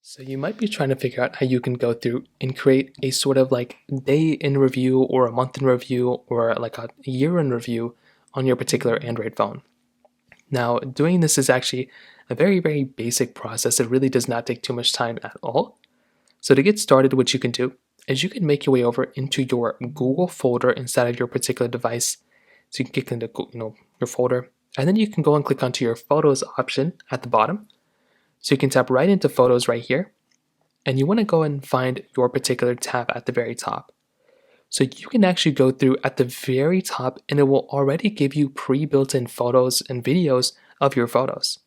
So you might be trying to figure out how you can go through and create a sort of like day in review or a month in review or like a year in review on your particular Android phone. Now, doing this is actually a very, very basic process. It really does not take too much time at all. So to get started, what you can do is you can make your way over into your Google folder inside of your particular device. So you can click into your folder, and then you can go and click onto your Photos option at the bottom. So you can tap right into Photos right here, and you want to go and find your particular tab at the very top. So you can actually go through at the very top and it will already give you pre-built in photos and videos of your photos.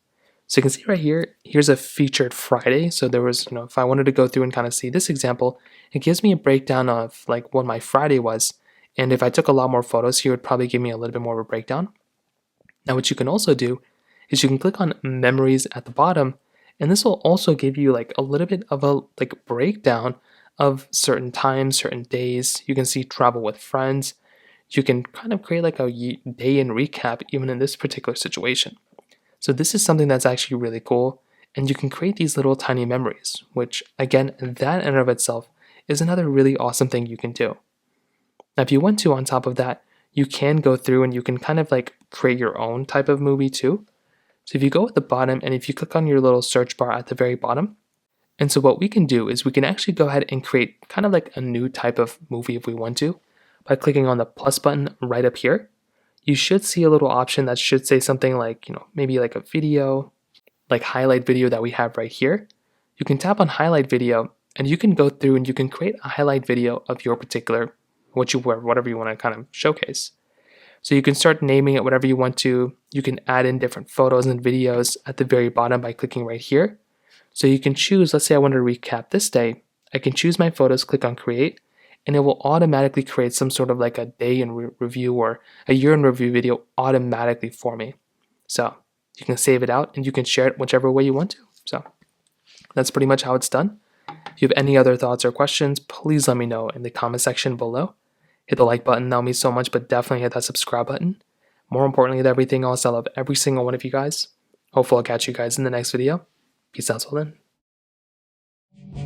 So you can see right here, here's a featured Friday. So there was, if I wanted to go through and kind of see this example, it gives me a breakdown of like what my Friday was. And if I took a lot more photos here, it would probably give me a little bit more of a breakdown. Now what you can also do is you can click on memories at the bottom, and this will also give you like a little bit of a like breakdown of certain times, certain days. You can see travel with friends. You can kind of create like a day in recap even in this particular situation. So this is something that's actually really cool, and you can create these little tiny memories, which again, that in and of itself is another really awesome thing you can do. Now, if you want to, on top of that, you can go through and you can kind of like create your own type of movie too. So if you go at the bottom and if you click on your little search bar at the very bottom, and so what we can do is we can actually go ahead and create kind of like a new type of movie if we want to by clicking on the plus button right up here. You should see a little option that should say something like, maybe like a video, like highlight video that we have right here. You can tap on highlight video and you can go through and you can create a highlight video of your particular, whatever you want to kind of showcase. So you can start naming it whatever you want to. You can add in different photos and videos at the very bottom by clicking right here. So you can choose, let's say I want to recap this day. I can choose my photos, click on create, and it will automatically create some sort of like a day in review or a year in review video automatically for me. So you can save it out and you can share it whichever way you want to. So that's pretty much how it's done. If you have any other thoughts or questions, please let me know in the comment section below. Hit the like button, that would mean so much, but definitely hit that subscribe button. More importantly than everything else, I love every single one of you guys. Hopefully I'll catch you guys in the next video. Peace out till then.